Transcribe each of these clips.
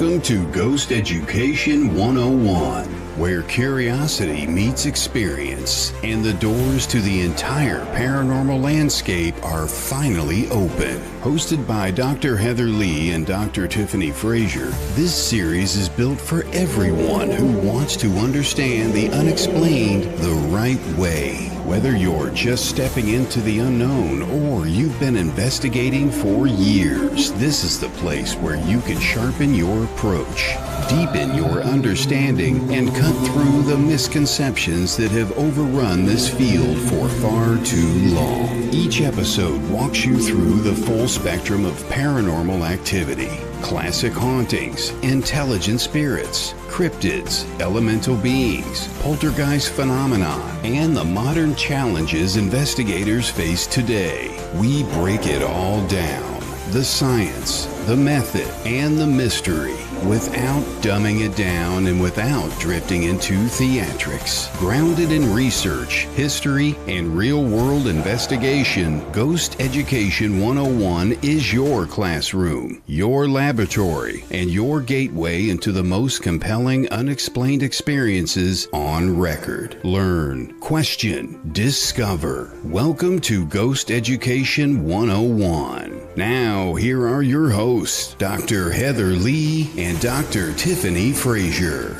Welcome to Ghost Education 101, where curiosity meets experience and the doors to the entire paranormal landscape are finally open. Hosted by Dr. Heather Leigh and Dr. Tiffany Frazier, this series is built for everyone who wants to understand the unexplained the right way. Whether you're just stepping into the unknown or you've been investigating for years, this is the place where you can sharpen your approach, deepen your understanding, and cut through the misconceptions that have overrun this field for far too long. Each episode walks you through the full spectrum of paranormal activity. Classic hauntings, intelligent spirits, cryptids, elemental beings, poltergeist phenomenon, and the modern challenges investigators face today. We break it all down. The science, the method, and the mystery, without dumbing it down and without drifting into theatrics. Grounded in research, history, and real-world investigation, Ghost Education 101 is your classroom, your laboratory, and your gateway into the most compelling unexplained experiences on record. Learn, question, discover. Welcome to Ghost Education 101. Now, here are your hosts, Dr. Heather Leigh and Dr. Tiffany Frazier.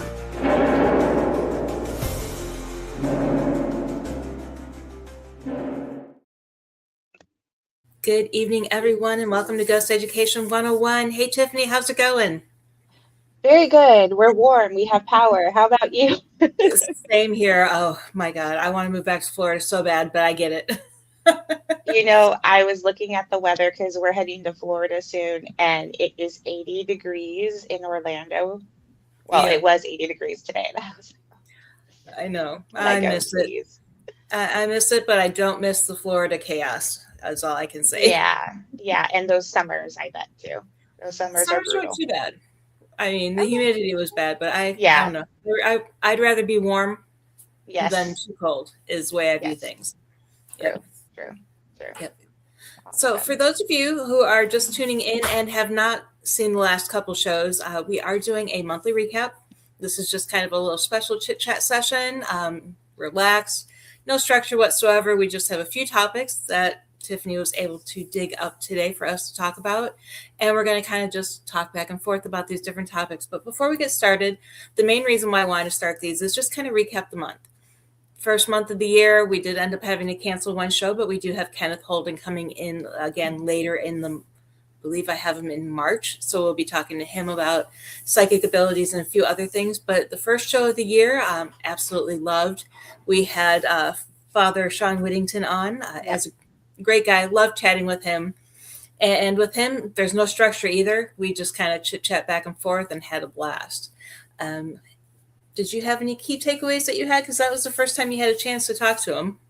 Good evening, everyone, and welcome to Ghost Education 101. Hey, Tiffany, how's it going? Very good. We're warm. We have power. How about you? Same here. Oh, my God. I want to move back to Florida so bad, but I get it. You know, I was looking at the weather because we're heading to Florida soon, and it is 80 degrees in Orlando. Well, Yeah. It was 80 degrees today. I know. I miss it. I miss it, but I don't miss the Florida chaos. That's all I can say. Yeah. And those summers, I bet, too. Those summers are brutal. Weren't too bad. I mean, the humidity was bad, but I don't know. I'd rather be warm than too cold is the way I view things. True. Yep. So for those of you who are just tuning in and have not seen the last couple shows, we are doing a monthly recap. This is just kind of a little special chit chat session. Relax, no structure whatsoever. We just have a few topics that Tiffany was able to dig up today for us to talk about. And we're going to kind of just talk back and forth about these different topics. But before we get started, the main reason why I wanted to start these is just kind of recap the month. First month of the year, we did end up having to cancel one show, but we do have Kenneth Holden coming in again later in I believe I have him in March. So we'll be talking to him about psychic abilities and a few other things. But the first show of the year, absolutely loved. We had Father Sean Whittington on as a great guy. Loved chatting with him. And with him, there's no structure either. We just kind of chit chat back and forth and had a blast. Did you have any key takeaways that you had? Because that was the first time you had a chance to talk to him.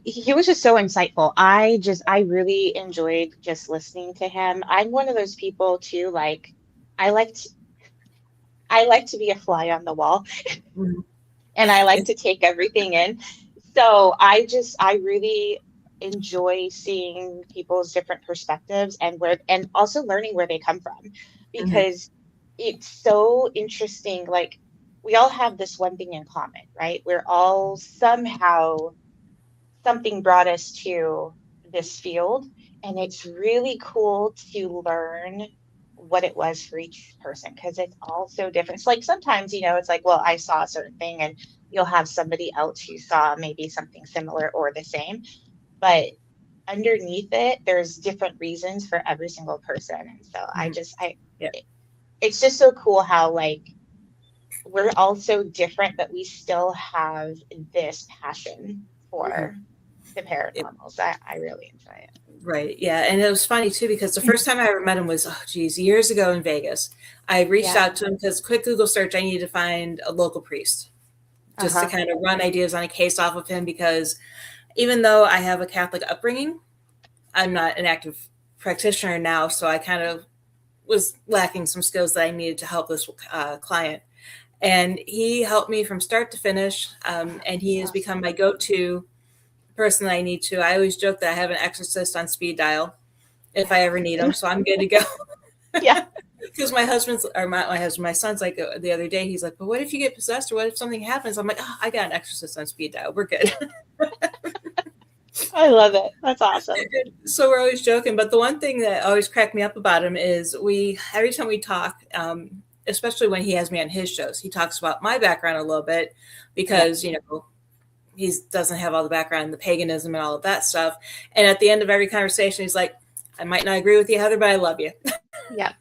He was just so insightful. I really enjoyed just listening to him. I'm one of those people too, like I like to be a fly on the wall. Mm-hmm. And I like to take everything in. So I really enjoy seeing people's different perspectives and also learning where they come from, because it's so interesting. Like, we all have this one thing in common, right? We're all somehow, something brought us to this field, and it's really cool to learn what it was for each person, because it's all so different. It's like sometimes, it's like, well, I saw a certain thing, and you'll have somebody else who saw maybe something similar or the same, but underneath it, there's different reasons for every single person. And so it's just so cool how, like, we're all so different, but we still have this passion for the paranormal. So I really enjoy it. Right. Yeah. And it was funny too, because the first time I ever met him was, years ago in Vegas. I reached out to him because quick Google search, I needed to find a local priest just to kind of run ideas on a case off of him, because even though I have a Catholic upbringing, I'm not an active practitioner now. So I kind of was lacking some skills that I needed to help this client. And he helped me from start to finish. And he has become my go-to person that I need to. I always joke that I have an exorcist on speed dial if I ever need him. So I'm good to go. Yeah. Because my son's like the other day, he's like, but what if you get possessed or what if something happens? I'm like, oh, I got an exorcist on speed dial. We're good. I love it. That's awesome. So we're always joking. But the one thing that always cracked me up about him is every time we talk, especially when he has me on his shows, he talks about my background a little bit because, he doesn't have all the background, the paganism and all of that stuff. And at the end of every conversation, he's like, I might not agree with you, Heather, but I love you. Yeah.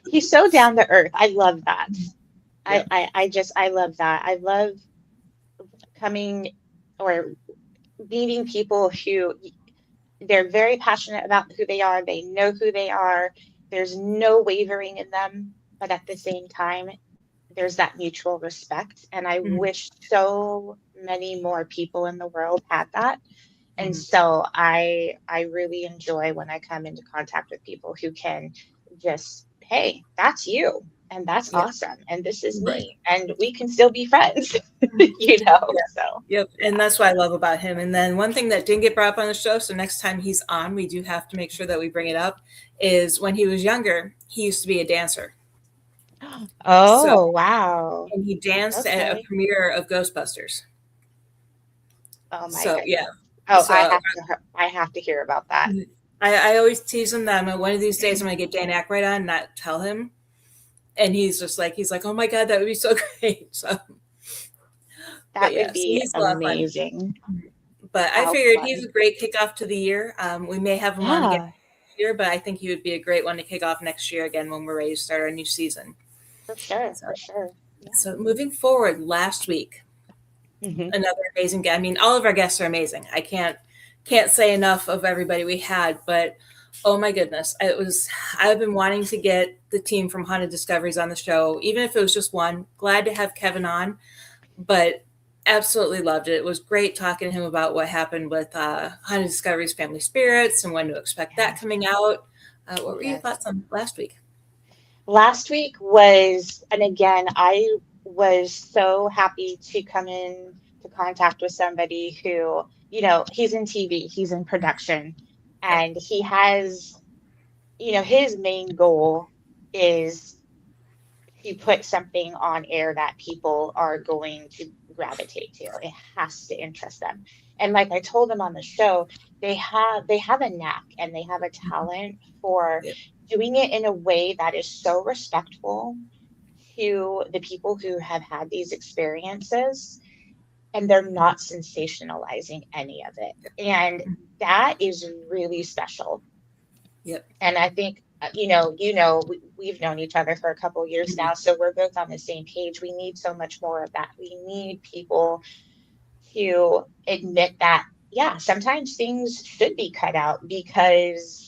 He's so down to earth. I love that. Yeah. I love that. I love coming or meeting people who they're very passionate about who they are. They know who they are. There's no wavering in them, but at the same time, there's that mutual respect. And I wish so many more people in the world had that. And so I really enjoy when I come into contact with people who can just, hey, that's you. And that's awesome. And this is me. And we can still be friends, So. Yep. And that's what I love about him. And then one thing that didn't get brought up on the show, so next time he's on, we do have to make sure that we bring it up, is when he was younger, he used to be a dancer. Oh, wow. And he danced at a premiere of Ghostbusters. Oh, my goodness. Yeah. Oh, I have to hear about that. I always tease him that one of these days I'm going to get Dan Aykroyd on and not tell him. And he's like, oh my God, that would be so great. So that would be amazing. But I figured he's a great kickoff to the year. We may have him on again next year, but I think he would be a great one to kick off next year again when we're ready to start our new season. For sure. Yeah. So moving forward, last week, another amazing guest. I mean, all of our guests are amazing. I can't say enough of everybody we had, but oh my goodness, I've been wanting to get the team from Haunted Discoveries on the show, even if it was just one. Glad to have Kevin on, but absolutely loved it. It was great talking to him about what happened with Haunted Discoveries Family Spirits and when to expect that coming out. What were your thoughts on last week? Last week was, and again, I was so happy to come in to contact with somebody who, he's in TV, he's in production, and he has, his main goal is to put something on air that people are going to gravitate to. It has to interest them. And like I told them on the show, they have a knack and they have a talent for doing it in a way that is so respectful to the people who have had these experiences, and they're not sensationalizing any of it. And that is really special. Yep. And I think, we've known each other for a couple of years now, so we're both on the same page. We need so much more of that. We need people to admit that, sometimes things should be cut out because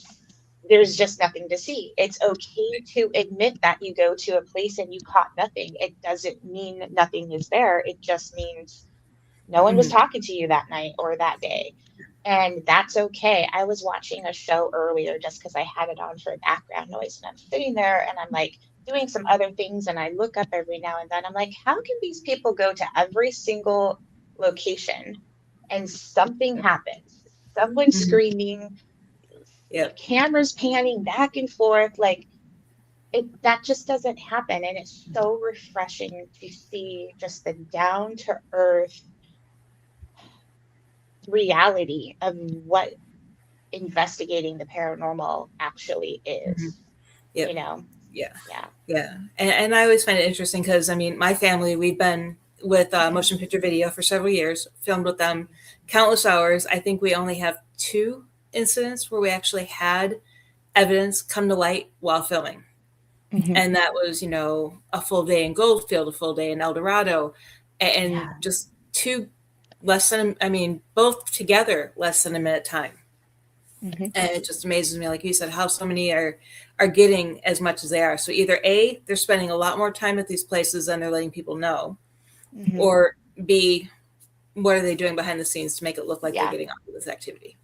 there's just nothing to see. It's okay to admit that you go to a place and you caught nothing. It doesn't mean nothing is there. It just means no one was talking to you that night or that day. And that's okay. I was watching a show earlier just because I had it on for background noise, and I'm sitting there and I'm like doing some other things, and I look up every now and then. I'm like, how can these people go to every single location and something happens? Someone screaming, cameras panning back and forth, that just doesn't happen. And it's so refreshing to see just the down to earth reality of what investigating the paranormal actually is. Yeah. And I always find it interesting because, I mean, my family, we've been with motion picture video for several years, filmed with them countless hours. I think we only have 2 incidents where we actually had evidence come to light while filming. And that was, a full day in Goldfield, a full day in El Dorado, and just 2 both together less than a minute time. And it just amazes me, like you said, how so many are getting as much as they are. So either A, they're spending a lot more time at these places than they're letting people know, or B, what are they doing behind the scenes to make it look like they're getting off of this activity?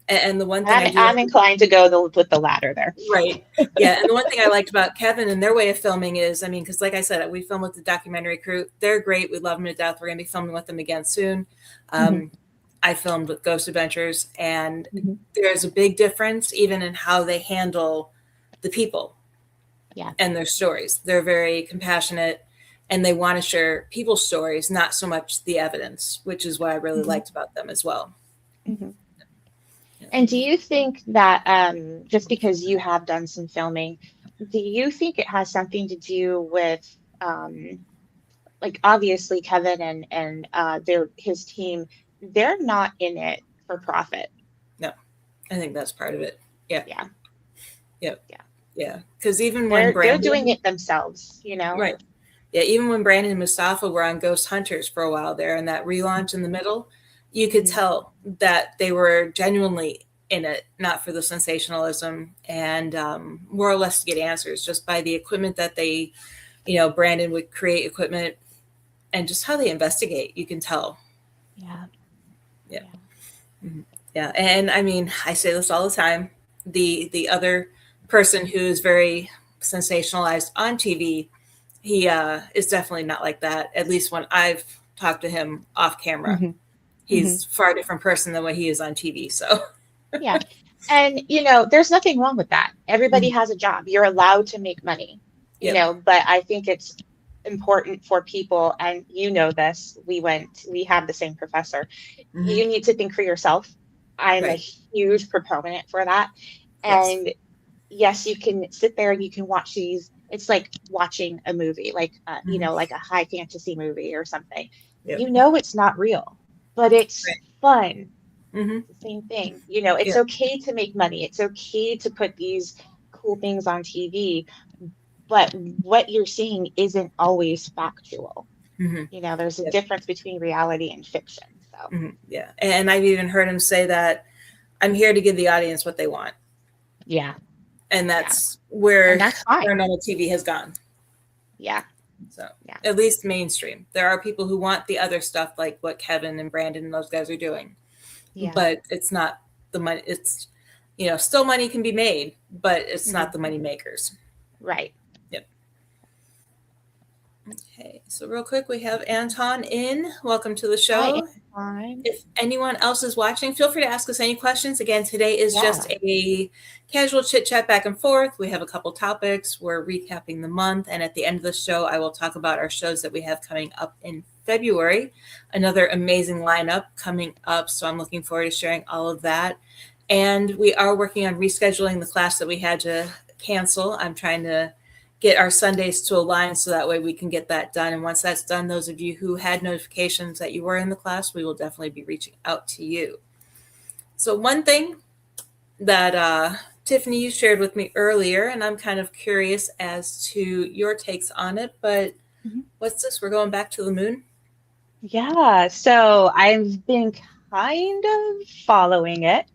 And the one thing I'm inclined to go with the latter there. Right. Yeah. And the one thing I liked about Kevin and their way of filming is, because like I said, we film with the documentary crew. They're great. We love them to death. We're going to be filming with them again soon. I filmed with Ghost Adventures, and there's a big difference even in how they handle the people Yeah. and their stories. They're very compassionate and they want to share people's stories, not so much the evidence, which is what I really liked about them as well. Hmm. And do you think that just because you have done some filming, do you think it has something to do with like obviously Kevin and his team, they're not in it for profit. No, I think that's part of it. Yeah. Yeah. Yep. Yeah. Yeah. Because even when They're doing it themselves, you know? right. Yeah, even when Brandon and Mustafa were on Ghost Hunters for a while there and that relaunch in the middle, you could tell that they were genuinely in it, not for the sensationalism and more or less to get answers just by the equipment that they, Brandon would create equipment and just how they investigate. You can tell. Yeah. Yeah. Mm-hmm. Yeah. And I mean, I say this all the time. The other person who is very sensationalized on TV, he is definitely not like that. At least when I've talked to him off camera, he's far different person than what he is on TV. So yeah. And there's nothing wrong with that. Everybody has a job. You're allowed to make money, but I think it's important for people, and this, we have the same professor. You need to think for yourself. I'm a huge proponent for that. And yes, you can sit there and you can watch these. It's like watching a movie, like like a high fantasy movie or something. It's not real, but it's fun. It's the same thing. It's okay to make money. It's okay to put these cool things on TV, but what you're seeing isn't always factual. There's a difference between reality and fiction. So yeah. And I've even heard him say that I'm here to give the audience what they want. Yeah. And that's where and that's fine. Paranormal TV has gone. Yeah. So at least mainstream. There are people who want the other stuff like what Kevin and Brandon and those guys are doing. Yeah. But it's not the money. It's, still money can be made, but it's not the money makers. Right. Yep. Okay. So real quick, we have Anton in. Welcome to the show. Hi, if anyone else is watching, feel free to ask us any questions. Again, today is just a casual chit chat back and forth. We have a couple topics. We're recapping the month. And at the end of the show, I will talk about our shows that we have coming up in February. Another amazing lineup coming up. So I'm looking forward to sharing all of that. And we are working on rescheduling the class that we had to cancel. I'm trying to get our Sundays to align so that way we can get that done. And once that's done, those of you who had notifications that you were in the class, we will definitely be reaching out to you. So one thing that Tiffany, you shared with me earlier, and I'm kind of curious as to your takes on it, but what's this? We're going back to the moon? Yeah, so I've been kind of following it,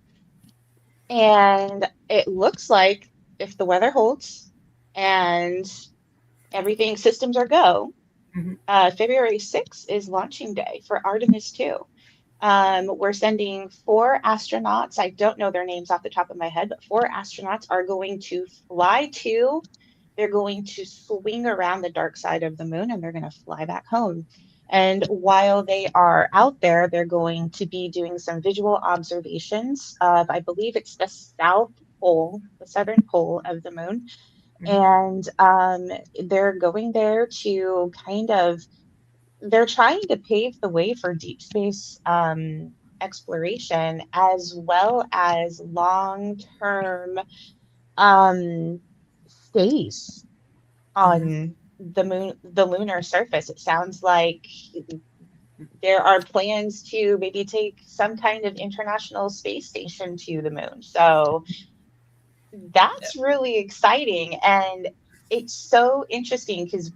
and it looks like if the weather holds and everything systems are go, February 6th is launching day for Artemis 2. We're sending 4 astronauts. I don't know their names off the top of my head, but 4 astronauts are going to fly to, they're going to swing around the dark side of the moon and they're going to fly back home. And while they are out there, they're going to be doing some visual observations of, I believe it's the south pole, the southern pole of the moon. And they're going there to they're trying to pave the way for deep space exploration, as well as long-term stays on the moon, the lunar surface. It sounds like there are plans to maybe take some kind of international space station to the moon. So that's really exciting. And it's so interesting because,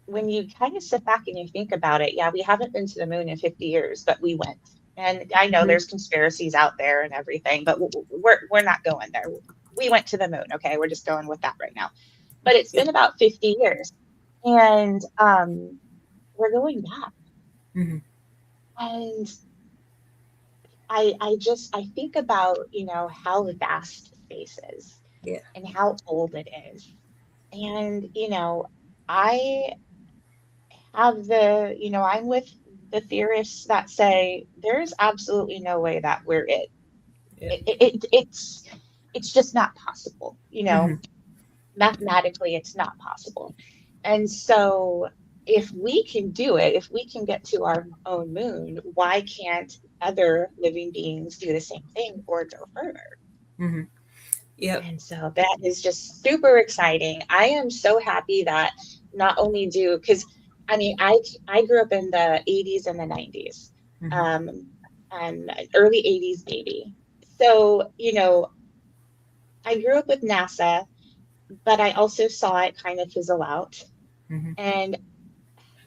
when you kind of sit back and you think about it, we haven't been to the moon in 50 years, but we went. And I know there's conspiracies out there and everything, but we're not going there. We went to the moon. Okay. We're just going with that right now. But it's been about 50 years and we're going back. And I think about, how vast space is and how old it is. And, I have I'm with the theorists that say there's absolutely no way that we're it. It's it's just not possible, Mm-hmm. mathematically it's not possible. And so if we can do it, if we can get to our own moon, why can't other living beings do the same thing or go further? Mm-hmm. Yep. And so that is just super exciting. I am so happy that not only because I mean, I grew up in the 80s and the 90s, Mm-hmm. um, and early 80s baby. So, I grew up with NASA, but I also saw it kind of fizzle out. Mm-hmm. And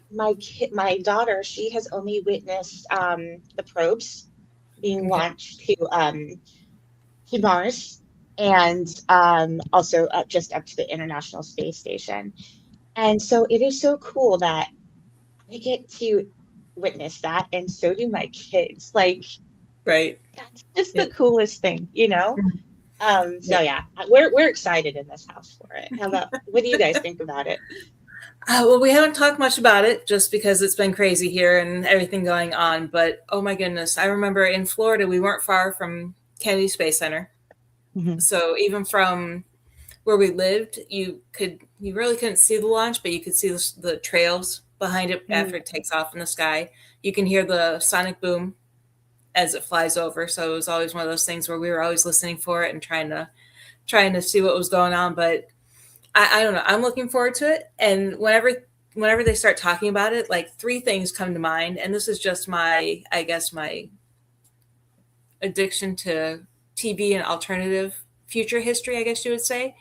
my daughter, she has only witnessed the probes being Okay. launched to Mars, and also just up to the International Space Station. And so it is so cool that I get to witness that, and so do my kids. Like, Right. that's just the Yep. coolest thing, Mhm. So Yep. yeah, we're excited in this house for it. What do you guys think about it? Well, we haven't talked much about it just because it's been crazy here and everything going on. But oh my goodness, I remember in Florida, we weren't far from Kennedy Space Center. Mhm. So even from where we lived, you really couldn't see the launch, but you could see the trails behind it after Mhm. it takes off in the sky. You can hear the sonic boom as it flies over. So it was always one of those things where we were always listening for it and trying to see what was going on. But I don't know. I'm looking forward to it. And whenever they start talking about it, like three things come to mind. And this is just I guess my addiction to TV and alternative future history, I guess you would say.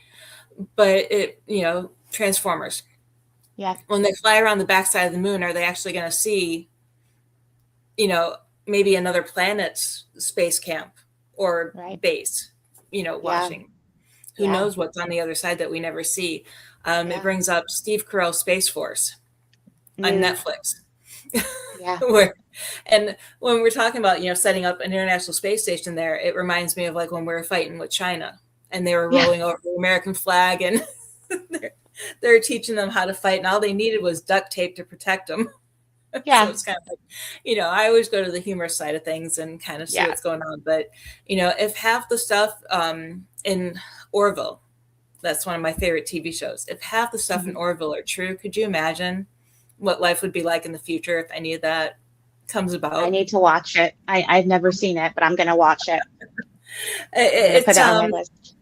But Transformers. Yeah, When they fly around the backside of the moon, are they actually going to see, you know, maybe another planet's space camp or right. base, Yeah, watching? Who yeah, knows what's on the other side that we never see? It yeah. brings up Steve Carell's Space Force on Mm, Netflix. yeah, Where, and when we're talking about, setting up an international space station there, it reminds me of like when we were fighting with China and they were yeah, rolling over the American flag and they're teaching them how to fight and all they needed was duct tape to protect them. So yeah, it's kind of like, I always go to the humorous side of things and kind of see yeah. what's going on. But, if half the stuff in Orville, that's one of my favorite TV shows, if half the stuff in Mhm. Orville are true, could you imagine what life would be like in the future if any of that comes I about? need to watch it. I've never seen it, but I'm gonna watch it. I'm gonna put It's it on my list.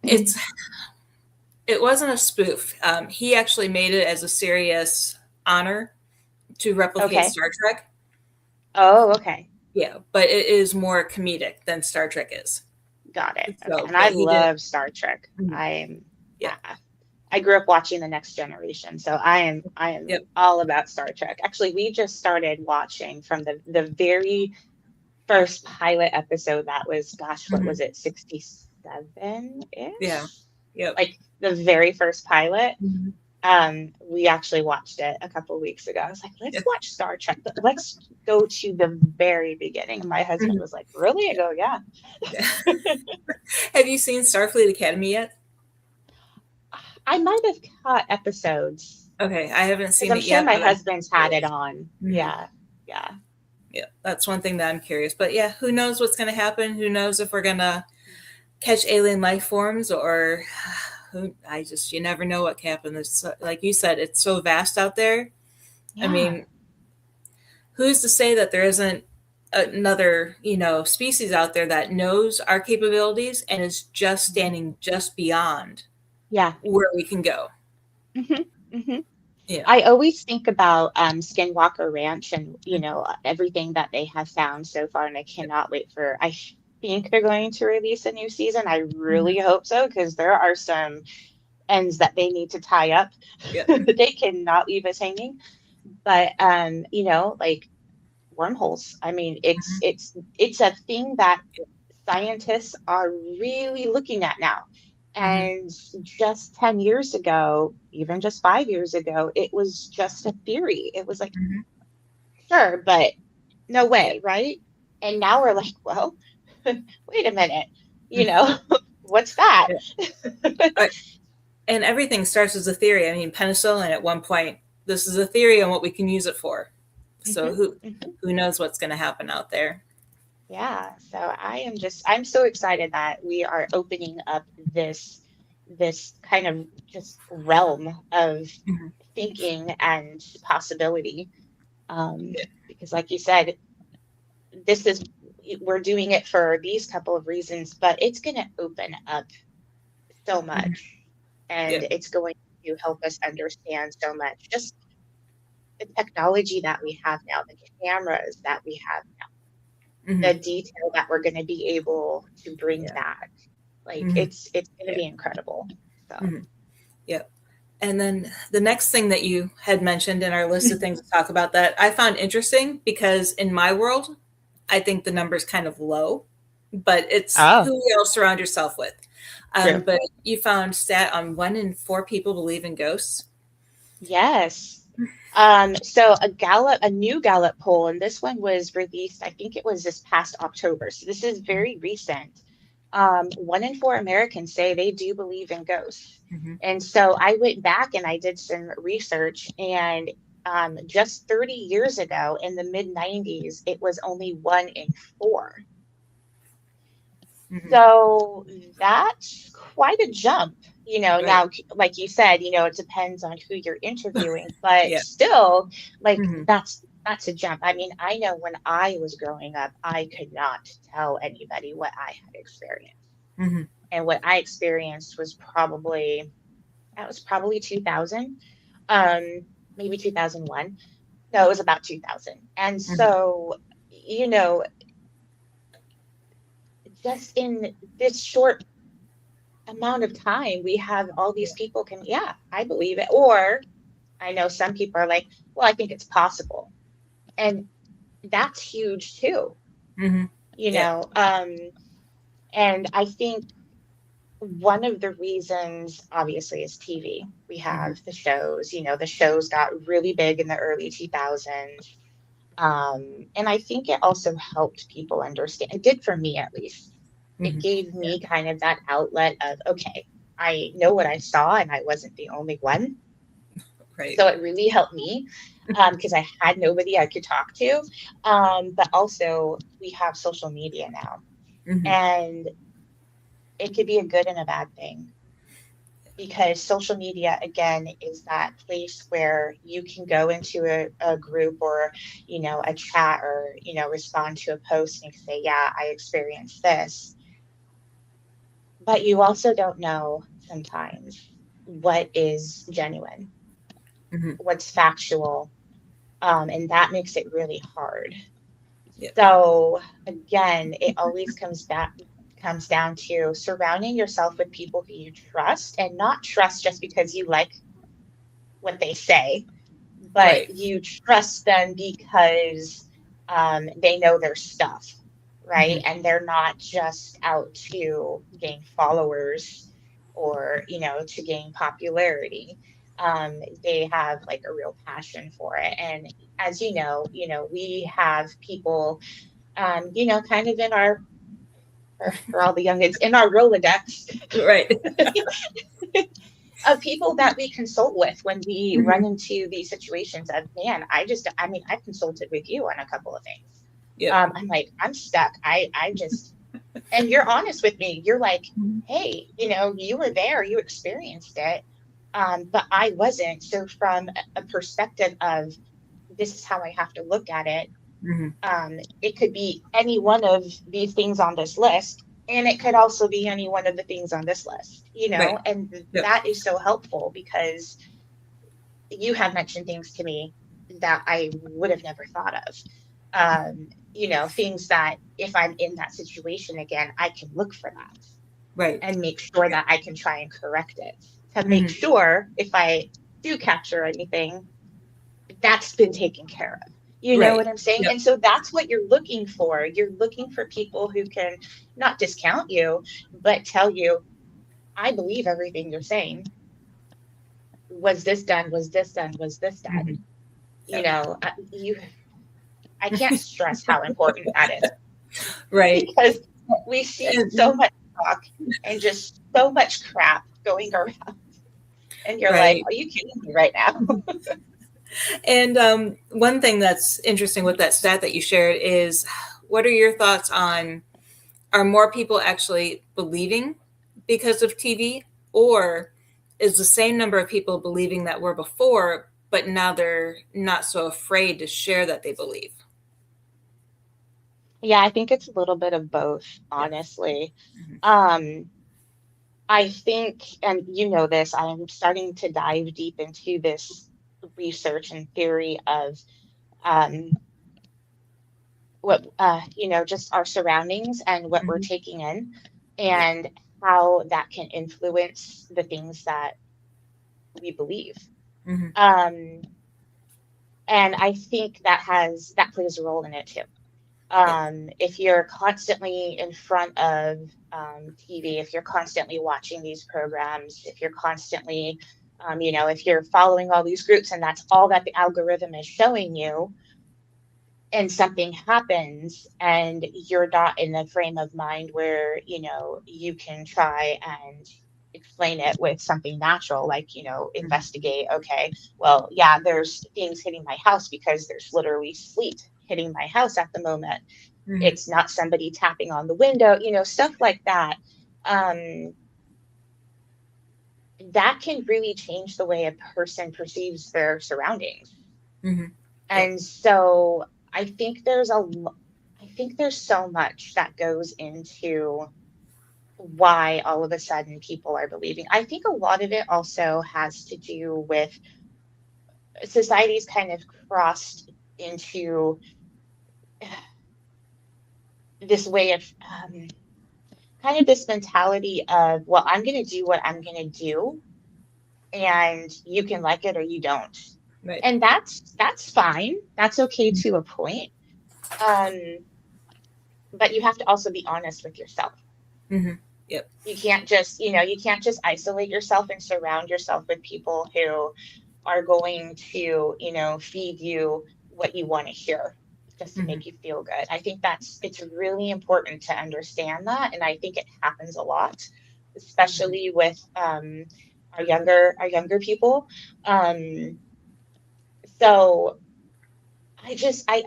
it's it wasn't a spoof. He actually made it as a serious honor to replicate Okay. Star Trek. Oh, okay. Yeah, but it is more comedic than Star Trek is. Got it. Okay. So, And I but he did. love Star Trek. Mhm. Yeah. I grew up watching The Next Generation, so I am Yep. all about Star Trek. Actually, we just started watching from the very first pilot episode. That was, gosh, what Mhm. was it, 67 Yeah. ish? Yep. Like the very first pilot. Mhm. We actually watched it a couple weeks ago. I was like, let's Yeah. watch Star Trek, but let's go to the very beginning. And my husband Mhm. was like, really? I go, yeah. Yeah. Have you seen Starfleet Academy yet? I might have caught episodes Okay, I haven't because seen I'm it sure yet, my but I'm husband's had it curious. on. Mhm. Yeah. Yeah. Yeah, that's one thing that I'm curious. But yeah, who knows what's going to happen? Who knows if we're going to catch alien life forms or you never know what can happen. Like you said, it's so vast out there. I Yeah. mean, who's to say that there isn't another, species out there that knows our capabilities and is just Mhm. standing just beyond Yeah. where we can go? Hmm. Hmm. Yeah. I always think about Skinwalker Ranch and everything that they have found so far, and I cannot wait for. I think they're going to release a new season. I really Mhm. hope so because there are some ends that they need to tie up. Yeah. They cannot leave us hanging. But like wormholes. I mean, it's Mhm. it's a thing that scientists are really looking at now. Mhm. And just 10 years ago, even just 5 years ago, it was just a theory. It was like, Mhm. sure, but no Yeah. way, right? And now we're like, well, wait a minute, you Mhm. know, what's that? Yeah. Uh, And everything starts as a theory. I mean, penicillin at one point, this is a theory on what we can use it for. So Hmm. who Hmm. who knows what's going to happen out there? Yeah, so I'm so excited that we are opening up this kind of just realm of Mhm. thinking and possibility. Because like you said, this is we're doing it for these couple of reasons, but it's going to open up so Mhm. much, and Yep. it's going to help us understand so much. Just the technology that we have now, the cameras that we have, Mhm. the detail that we're going to be able to bring Yeah. back. Like Mhm. it's going to Yeah. be incredible. So, Mhm. Yep. And then the next thing that you had mentioned in our list of things to talk about that I found interesting because in my world, I think the number's kind of low, but it's oh, who you all surround yourself with. true. But you found stat on 1 in 4 people believe in ghosts. Yes. So a new Gallup poll, and this one was released, I think it was this past October. So this is very recent. 1 in 4 Americans say they do believe in ghosts. Mhm. And so I went back and I did some research, and just 30 years ago in the mid 90s, it was only 1 in 4. Mhm. So that's quite a jump. Right. Now, like you said, it depends on who you're interviewing, but Yeah. still, like Mhm. that's a jump. I mean, I know when I was growing up, I could not tell anybody what I had experienced. Mhm. And what I experienced that was probably 2000, maybe 2001. No, it was about 2000. And Mhm. so, you know, just in this short amount of time we have all these people can, yeah, I believe it. Or I know some people are like, well, I think it's possible. And that's huge too, Mhm. you Yep. know. And I think one of the reasons obviously is TV. We Mhm. have the shows got really big in the early 2000s. And I think it also helped people understand. It did for me, at least. It Mhm. gave me kind of that outlet of, okay, I know what I saw and I wasn't the only one. Right. So it really helped me because I had nobody I could talk to. But also, we have social media now, Mhm. and it could be a good and a bad thing because social media, again, is that place where you can go into a group or, a chat or, respond to a post and say, yeah, I experienced this. But you also don't know sometimes what is genuine, Mhm. what's factual, and that makes it really hard. Yep. So again, it always comes down to surrounding yourself with people who you trust, and not trust just because you like what they say, but Right. you trust them because they know their stuff, right? Mhm. And they're not just out to gain followers or, to gain popularity. They have like a real passion for it. And as we have people, kind of in our, for all the youngins, in our Rolodex Right. of people that we consult with when we run Mhm. into these situations of, man, I mean, I've consulted with you on a couple of things. Yep. I'm like, I'm stuck. I just, and you're honest with me. You're like, Mhm. hey, you were there, you experienced it. But I wasn't. So from a perspective of this is how I have to look at it, Mhm. it could be any one of these things on this list, and it could also be any one of the things on this list, Right. and Yep. that is so helpful because you have mentioned things to me that I would have never thought of. Things that if I'm in that situation again, I can look for that Right. and make sure Yep. that I can try and correct it to make Mhm. sure if I do capture anything, that's been taken care of. You know Right. what I'm saying? Yep. And so that's what you're looking for. You're looking for people who can not discount you, but tell you, I believe everything you're saying. Was this done? Was this done? Was this done? Mhm. Yep. I can't stress how important that is Right. because we see so And much talk and just so much crap going around. And you're like, right. are you kidding me right now? And one thing that's interesting with that stat that you shared is what are your thoughts on, are more people actually believing because of TV, or is the same number of people believing that were before, but now they're not so afraid to share that they believe? Yeah, I think it's a little bit of both, Yeah. honestly. Mhm. Um, I think, and you know this, I am starting to dive deep into this research and theory of um, just our surroundings and what we're Mhm. taking in, Yep. and how that can influence the things that we believe. Mhm. Um, and I think that plays a role in it too. Yep. If you're constantly in front of TV, if you're constantly watching these programs, if you're constantly, if you're following all these groups and that's all that the algorithm is showing you, and something happens and you're not in the frame of mind where, you can try and explain it with something natural, like, Mhm. investigate, okay, well, yeah, there's things hitting my house because there's literally sleet hitting my house at the moment. Mhm. It's not somebody tapping on the window, stuff like that. Um, that can really change the way a person perceives their surroundings. Mhm. Yep. And so I think I think there's so much that goes into why all of a sudden people are believing. I think a lot of it also has to do with society's kind of crossed into this way of kind of this mentality of, well, I'm going to do what I'm going to do, and you can like it or you don't. Right. And that's fine. That's okay Mhm. to a point. Um, but you have to also be honest with yourself. Mhm. Yep. You can't just isolate yourself and surround yourself with people who are going to, feed you what you want to hear just to Mhm. make you feel good. I think it's really important to understand that. And I think it happens a lot, Mhm. especially with our younger people. Um, so I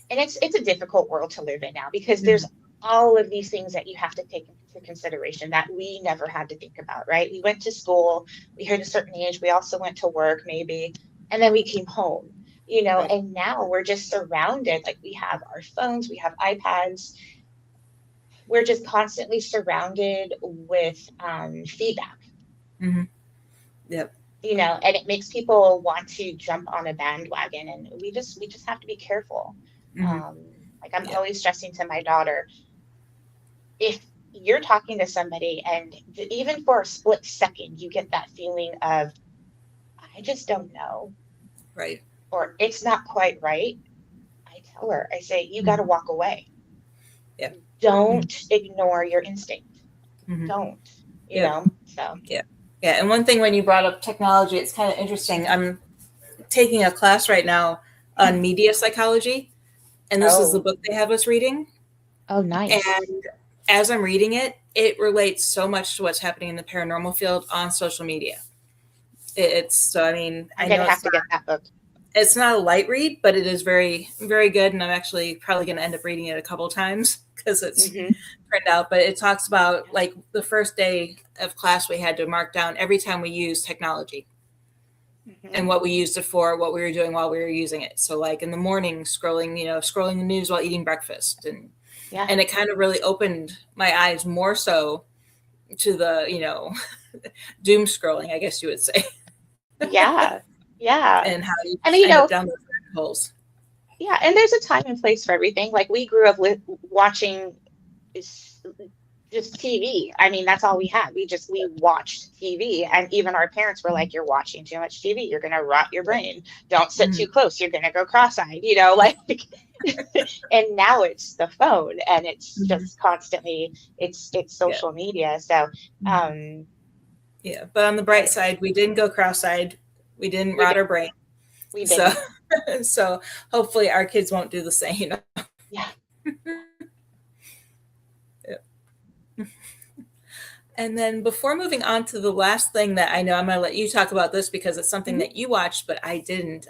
and it's a difficult world to live in now because there's Mhm. all of these things that you have to take into consideration that we never had to think about, right? We went to school, we hit a certain age, we also went to work maybe, and then we came home, Right. and now we're just surrounded. Like, we have our phones, we have iPads, we're just constantly surrounded with feedback, Mhm. Yep. and it makes people want to jump on a bandwagon, and we just have to be careful. Mhm. um, like, I'm Yep. always stressing to my daughter, if you're talking to somebody and even for a split second you get that feeling of, I just don't know, Right. or it's not quite right, I tell her, I say, you got to Mhm. walk away. Yep. Mhm. Don't ignore your instinct. Mhm. Don't, Yep. so. Yeah. Yeah. And one thing, when you brought up technology, it's kind of interesting. I'm taking a class right now on media psychology, and this is the Oh, book they have us reading. oh, nice. And as I'm reading it, it relates so much to what's happening in the paranormal field on social media. It's so, I mean, I'm I gonna know have to get that book. it's not a light read, but it is very, very good. And I'm actually probably going to end up reading it a couple times because it's Hmm. printed out. But it talks about, like, the first day of class, we had to mark down every time we used technology Hmm. and what we used it for, what we were doing while we were using it. So, like, in the morning, scrolling the news while eating breakfast, Yeah, and it kind of really opened my eyes more so to the doom scrolling, I guess you would say, yeah, yeah. and how you And just end up down those rabbit holes. yeah, and there's a time and place for everything. Like, we grew up watching is just TV. I mean, that's all we had. We watched TV, and even our parents were like, "You're watching too much TV. You're gonna rot your brain. Don't sit Mhm. too close. You're gonna go cross-eyed." Like. And now it's the phone, and it's Mhm. just constantly, it's Yeah. social media. So, Mhm. um, Yeah. But on the bright I side, we didn't go cross-eyed. We didn't we rot did our brain. we So, didn't. so hopefully our kids won't do the same. Yeah. Yeah. And then, before moving on to the last thing that I know, I'm going to let you talk about this because it's something Mhm. that you watched, but I didn't.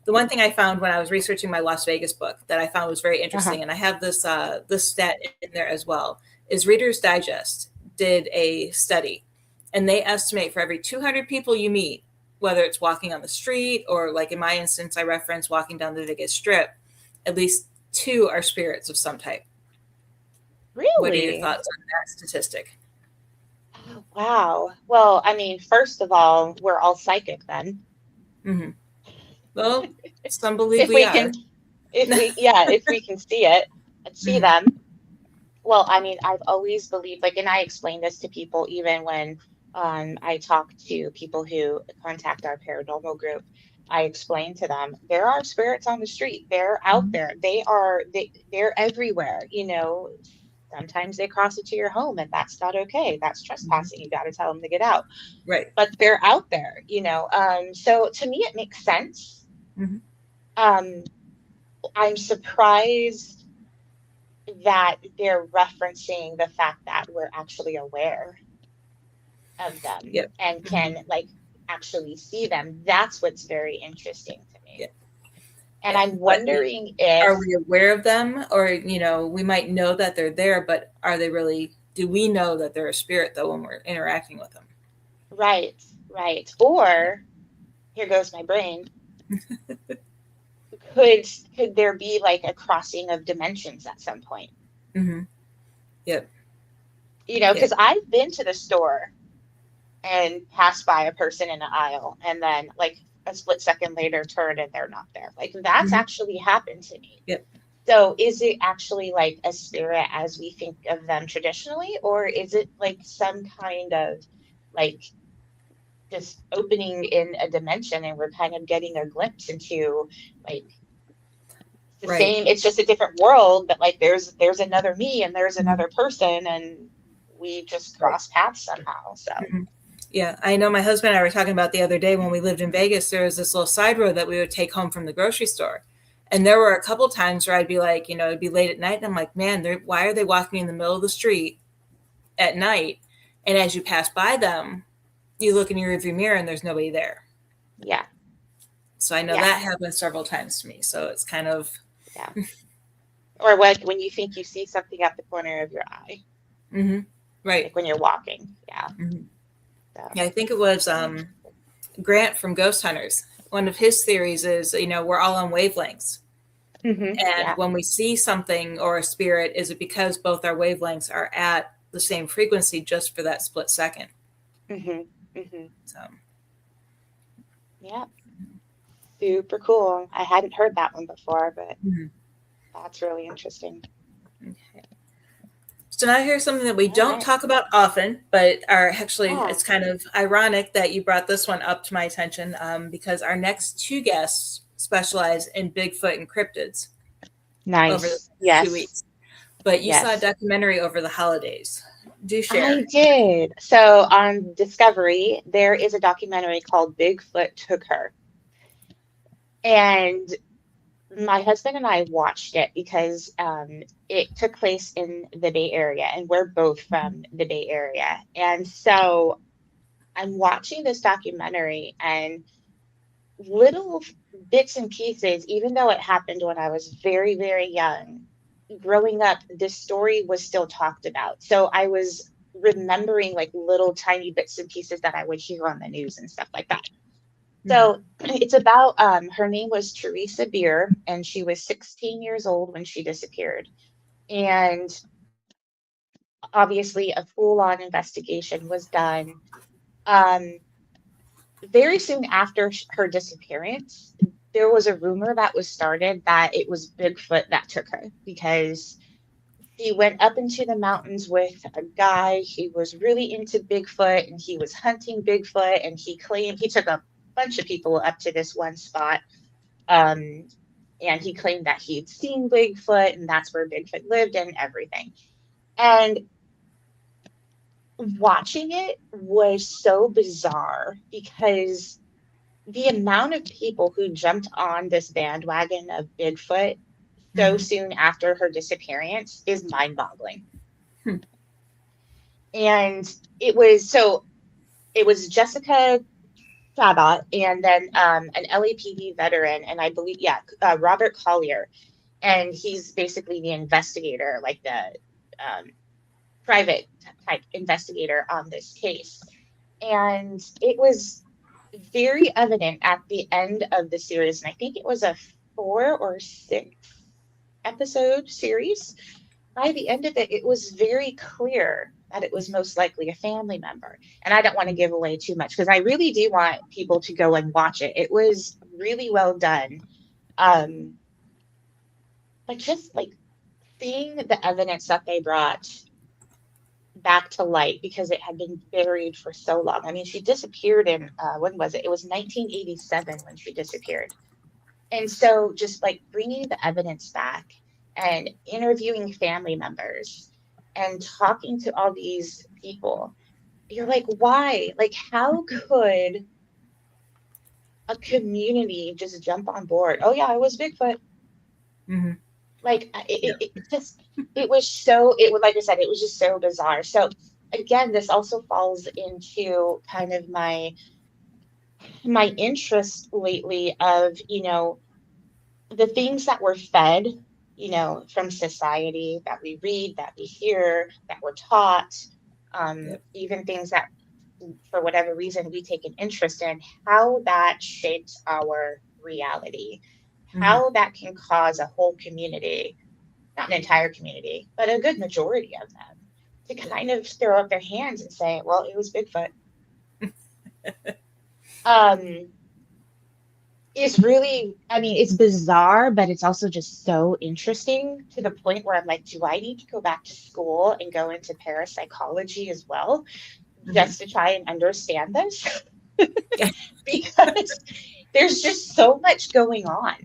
The the one thing I found when I was researching my Las Vegas book that I found was very interesting, and I have this this stat in there as well, is Reader's Digest did a study, and they estimate for every 200 people you meet, whether it's walking on the street or, like in my instance, I reference walking down the Vegas Strip, at least 2 are spirits of some type. Really? What are your thoughts on that statistic? Oh, wow. Well, I mean, first of all, we're all psychic then. Mm-hmm. Well, some believe If we we are. can, if we can see it and see them. Well, I mean, I've always believed, like, and I explain this to people even when I talk to people who contact our paranormal group. I explain to them there are spirits on the street. They're out there. They're everywhere. You know, sometimes they cross into your home, and that's not okay. That's trespassing. You got to tell them to get out. Right. But they're out there. You know, so to me, it makes sense. I'm surprised that they're referencing the fact that we're actually aware of them and can like actually see them. That's what's very interesting to me. And I'm wondering if, are we aware of them, or, you know, we might know that they're there, but are they really, do we know that they're a spirit though when we're interacting with them? Right. Or here goes my brain. Could there be like a crossing of dimensions at some point? Yep. You know, because I've been to the store and passed by a person in the aisle, and then like a split second later turned and they're not there. Like that's actually happened to me. Yep. So is it actually like a spirit as we think of them traditionally, or is it like some kind of like just opening in a dimension and we're kind of getting a glimpse into like the same, it's just a different world, but like there's another me and there's another person and we just cross paths somehow. So yeah, I know my husband and I were talking about the other day when we lived in Vegas, there was this little side road that we would take home from the grocery store. And there were a couple of times where I'd be like, you know, it'd be late at night and I'm like, man, why are they walking in the middle of the street at night? And as you pass by them, you look in your rearview mirror and there's nobody there. Yeah. So I know that happened several times to me. So it's kind of, or like when you think you see something at the corner of your eye. Right. Like when you're walking. Yeah. So. Yeah, I think it was Grant from Ghost Hunters. One of his theories is, you know, we're all on wavelengths. And when we see something or a spirit, is it because both our wavelengths are at the same frequency just for that split second? So, yeah. Super cool. I hadn't heard that one before, but that's really interesting. Okay. So now here's something that we don't talk about often, but are actually, it's kind of ironic that you brought this one up to my attention because our next 2 guests specialize in Bigfoot and cryptids. Nice. Over the 2 weeks. But you saw a documentary over the holidays. Do share. I did. So on Discovery, there is a documentary called Bigfoot Took Her. And my husband and I watched it because it took place in the Bay Area, and we're both from the Bay Area. And so I'm watching this documentary, and little bits and pieces, even though it happened when I was very, very young, growing up, this story was still talked about. So I was remembering like little tiny bits and pieces that I would hear on the news and stuff like that. So it's about, her name was Teresa Beer, and she was 16 years old when she disappeared. And obviously a full-on investigation was done. Very soon after her disappearance, there was a rumor that was started that it was Bigfoot that took her because he went up into the mountains with a guy. He was really into Bigfoot and he was hunting Bigfoot, and he claimed he took a bunch of people up to this one spot. And he claimed that he'd seen Bigfoot and that's where Bigfoot lived and everything. And watching it was so bizarre because the amount of people who jumped on this bandwagon of Bigfoot so soon after her disappearance is mind-boggling. And it was Jessica Sabbath, and then an LAPD veteran, and I believe, Robert Collier, and he's basically the investigator, like the private type investigator on this case. And it was very evident at the end of the series, and I think it was a 4 or 6 episode series. By the end of it, it was very clear that it was most likely a family member. And I don't want to give away too much because I really do want people to go and watch it. It was really well done. But just like seeing the evidence that they brought back to light because it had been buried for so long. I mean, she disappeared in, when was it? It was 1987 when she disappeared. And so just like bringing the evidence back and interviewing family members and talking to all these people, you're like, why? Like, how could a community just jump on board? Oh yeah, it was Bigfoot. Mm-hmm. Like it was so, like I said, it was just so bizarre. So again, this also falls into kind of my interest lately of, the things that we're fed, from society, that we read, that we hear, that we're taught, even things that for whatever reason we take an interest in, how that shapes our reality. How that can cause a whole community, not an entire community, but a good majority of them, to kind of throw up their hands and say, well, it was Bigfoot. Is really, I mean, it's bizarre, but it's also just so interesting to the point where I'm like, do I need to go back to school and go into parapsychology as well, just to try and understand this? Because there's just so much going on.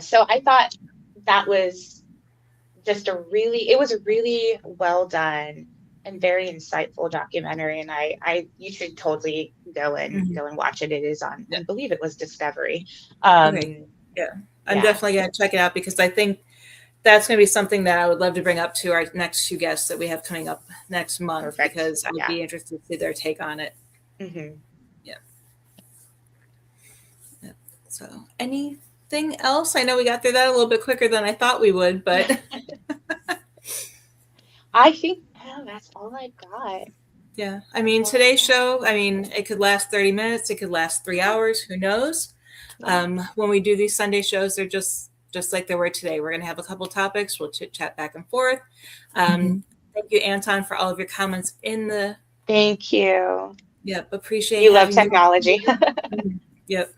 So I thought that was just it was a really well done and very insightful documentary, and you should totally go and watch it. It is on, I believe it was Discovery. I'm definitely going to check it out because I think that's going to be something that I would love to bring up to our next 2 guests that we have coming up next month. Perfect. Because I'd be interested to see their take on it. So anything else? I know we got through that a little bit quicker than I thought we would, but I think that's all I got. Yeah. I mean, today's show, it could last 30 minutes. It could last 3 hours. Who knows? When we do these Sunday shows, they're just like they were today. We're going to have a couple topics. We'll chit chat back and forth. Thank you, Anton, for all of your comments in the. Thank you. Yep. Appreciate you. Love technology. Yep.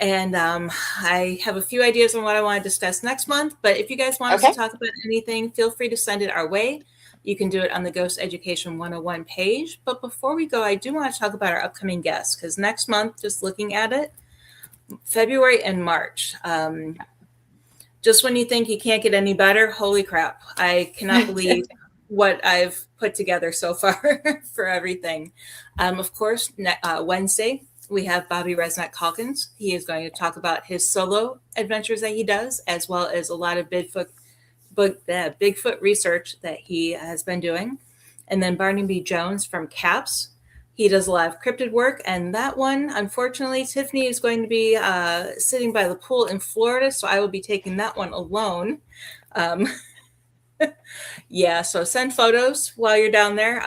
And I have a few ideas on what I want to discuss next month. But if you guys want us to talk about anything, feel free to send it our way. You can do it on the Ghost Education 101 page. But before we go, I do want to talk about our upcoming guests, because next month, just looking at it, February and March. Just when you think you can't get any better, holy crap. I cannot believe what I've put together so far for everything. Of course, Wednesday, we have Bobby Resnick Calkins. He is going to talk about his solo adventures that he does, as well as a lot of Bigfoot research that he has been doing. And then Barnaby Jones from CAPS. He does a lot of cryptid work. And that one, unfortunately, Tiffany is going to be sitting by the pool in Florida. So I will be taking that one alone. So send photos while you're down there.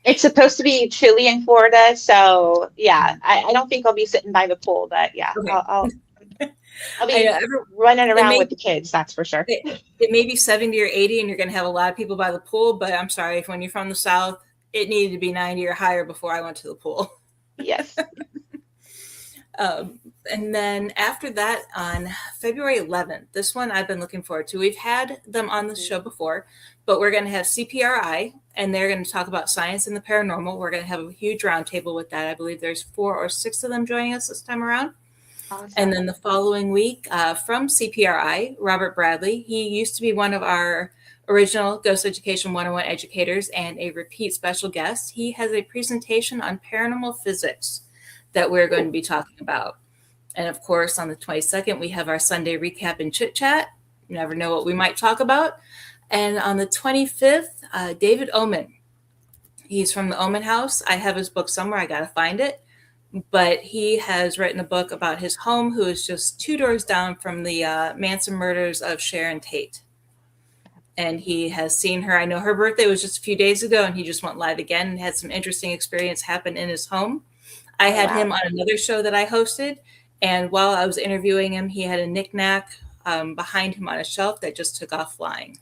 It's supposed to be chilly in Florida. So, I don't think I'll be sitting by the pool. But, I'll be running around with the kids, that's for sure. It may be 70 or 80 and you're going to have a lot of people by the pool, but I'm sorry, when you're from the South, it needed to be 90 or higher before I went to the pool. Yes. And then after that, on February 11th, this one I've been looking forward to. We've had them on the show before, but we're going to have CPRI, and they're going to talk about science and the paranormal. We're going to have a huge roundtable with that. I believe there's 4 or 6 of them joining us this time around. Awesome. And then the following week, from CPRI, Robert Bradley. He used to be one of our original Ghost Education 101 educators and a repeat special guest. He has a presentation on paranormal physics that we're going to be talking about. And of course, on the 22nd, we have our Sunday recap and chit chat. You never know what we might talk about. And on the 25th, David Oman. He's from the Omen House. I have his book somewhere. I got to find it. But he has written a book about his home, who is just 2 doors down from the Manson murders of Sharon Tate. And he has seen her. I know her birthday was just a few days ago, and he just went live again and had some interesting experience happen in his home. I had him on another show that I hosted, and while I was interviewing him, he had a knickknack behind him on a shelf that just took off flying.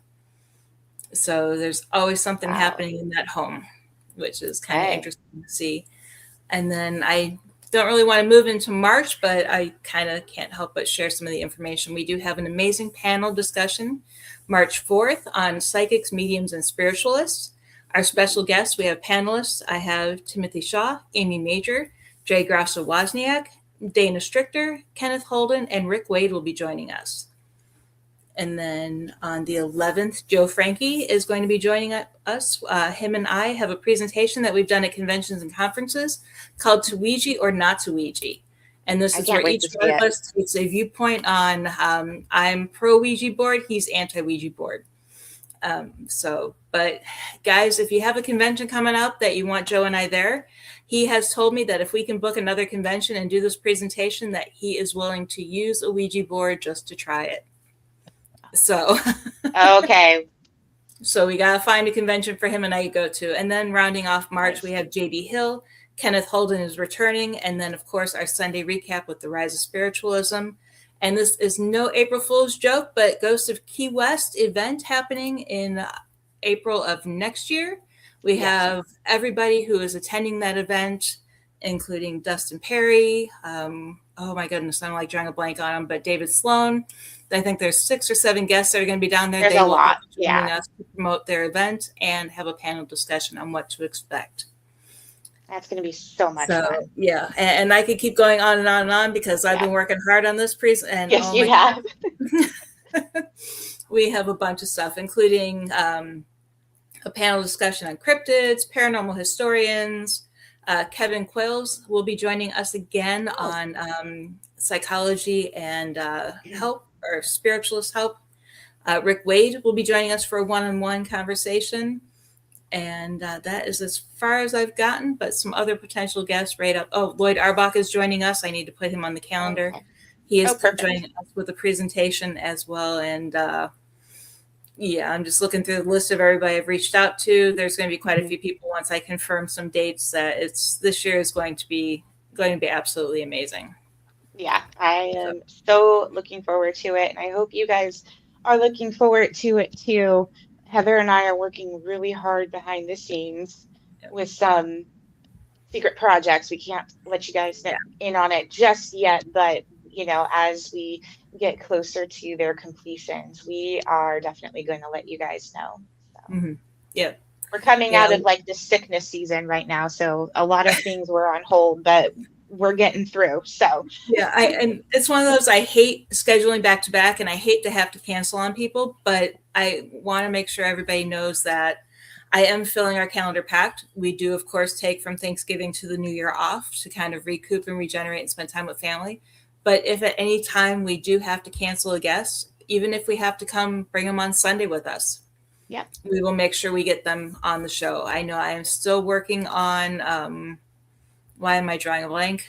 So there's always something happening in that home, which is kind of interesting to see. And then I don't really want to move into March, but I kind of can't help but share some of the information. We do have an amazing panel discussion March 4th on psychics, mediums, and spiritualists. Our special guests, we have panelists. I have Timothy Shaw, Amy Major, Jay Grasso-Wozniak, Dana Strichter, Kenneth Holden, and Rick Wade will be joining us. And then on the 11th, Joe Frankie is going to be joining us. Him and I have a presentation that we've done at conventions and conferences called To Ouija or Not to Ouija. And this is where each one of us takes a viewpoint on, I'm pro Ouija board, he's anti Ouija board. But guys, if you have a convention coming up that you want Joe and I there, he has told me that if we can book another convention and do this presentation, that he is willing to use a Ouija board just to try it. So, okay. So we got to find a convention for him and I to go to. And then rounding off March, we have JD Hill, Kenneth Holden is returning. And then, of course, our Sunday recap with the Rise of Spiritualism. And this is no April Fool's joke, but Ghost of Key West event happening in April of next year. We have everybody who is attending that event, including Dustin Perry. Oh my goodness, I'm like drawing a blank on him, but David Sloan. I think there's 6 or 7 guests that are going to be down there. There's a lot, joining us to promote their event and have a panel discussion on what to expect. That's going to be so much fun. Yeah, and I could keep going on and on and on because I've been working hard on this and yes, you have. We have a bunch of stuff, including a panel discussion on cryptids, paranormal historians. Kevin Quills will be joining us again on psychology and help, or spiritualist help. Rick Wade will be joining us for a one-on-one conversation. And that is as far as I've gotten, but some other potential guests right up. Oh, Lloyd Arbach is joining us. I need to put him on the calendar. Okay. He is joining us with a presentation as well. And I'm just looking through the list of everybody I've reached out to. There's going to be quite a few people once I confirm some dates that this year is going to be absolutely amazing. Yeah, I am so looking forward to it. And I hope you guys are looking forward to it too. Heather and I are working really hard behind the scenes with some secret projects. We can't let you guys in on it just yet, but as we get closer to their completions, we are definitely going to let you guys know. So. Yeah. We're coming out of like the sickness season right now. So a lot of things were on hold, but we're getting through. So and it's one of those, I hate scheduling back to back and I hate to have to cancel on people, but I want to make sure everybody knows that I am filling our calendar packed. We do, of course, take from Thanksgiving to the New Year off to kind of recoup and regenerate and spend time with family. But if at any time we do have to cancel a guest, even if we have to come bring them on Sunday with us, we will make sure we get them on the show. I know I am still working on, why am I drawing a blank?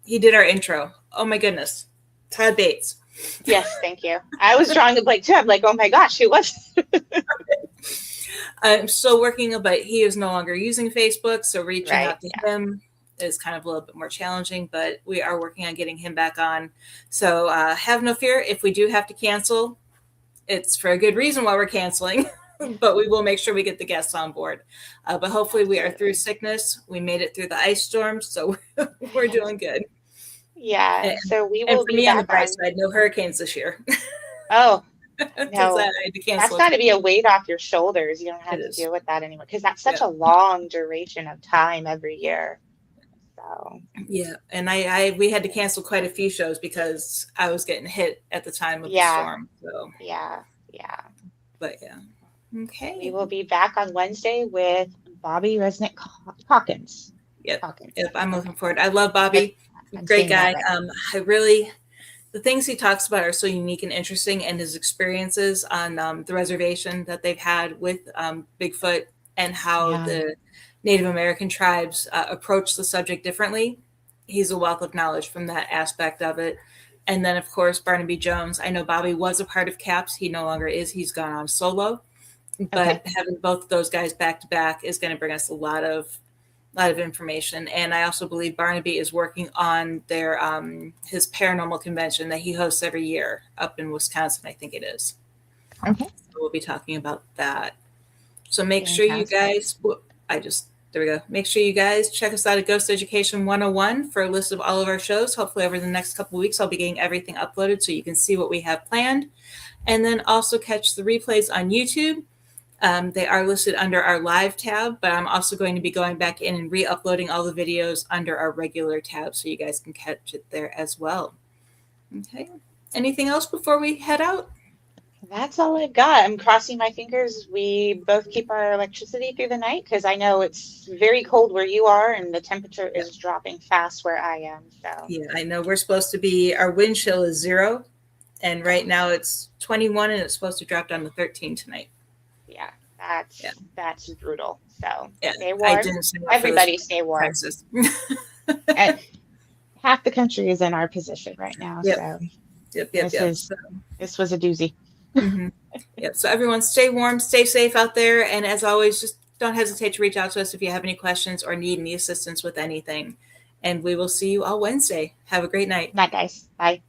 He did our intro. Oh my goodness. Todd Bates. Yes, thank you. I was drawing a blank too. I'm like, oh my gosh, who was? I'm still working, but he is no longer using Facebook. So reaching out to him is kind of a little bit more challenging, but we are working on getting him back on. So have no fear. If we do have to cancel, it's for a good reason why we're canceling. But we will make sure we get the guests on board. But hopefully we are through sickness. We made it through the ice storm, so we're doing good. Yeah. So we will be on the bright side. No hurricanes this year. Oh, no. That's got to be a weight off your shoulders. You don't have to deal with that anymore because that's such a long duration of time every year. So and we had to cancel quite a few shows because I was getting hit at the time of the storm. So But okay. We will be back on Wednesday with Bobby Resnick Hawkins. Yep, I'm looking forward. I love Bobby. Great guy. Right. The things he talks about are so unique and interesting, and his experiences on the reservation that they've had with Bigfoot and how Yeah. the Native American tribes approach the subject differently. He's a wealth of knowledge from that aspect of it. And then, of course, Barnaby Jones. I know Bobby was a part of CAPS. He no longer is. He's gone on solo. But Okay. having both of those guys back to back is going to bring us a lot of information. And I also believe Barnaby is working on their his paranormal convention that he hosts every year up in Wisconsin, I think it is. Okay. So we'll be talking about that. So make sure you Fantastic. guys, there we go. Make sure you guys check us out at Ghost Education 101 for a list of all of our shows. Hopefully over the next couple of weeks, I'll be getting everything uploaded so you can see what we have planned. And then also catch the replays on YouTube. They are listed under our live tab, but I'm also going to be going back in and re-uploading all the videos under our regular tab so you guys can catch it there as well. Okay. Anything else before we head out? That's all I've got. I'm crossing my fingers. We both keep our electricity through the night because I know it's very cold where you are and the temperature is dropping fast where I am. So Yeah, I know we're supposed to be, our wind chill is 0, and right now it's 21 and it's supposed to drop down to 13 tonight. yeah, that's brutal. So Yeah, stay I warm. didn't say Everybody stay warm. Texas. And half the country is in our position right now. Yep. So Yep. this was a doozy. Mm-hmm. Yep. So everyone stay warm, stay safe out there. And as always, just don't hesitate to reach out to us if you have any questions or need any assistance with anything. And we will see you all Wednesday. Have a great night. Night, guys. Bye.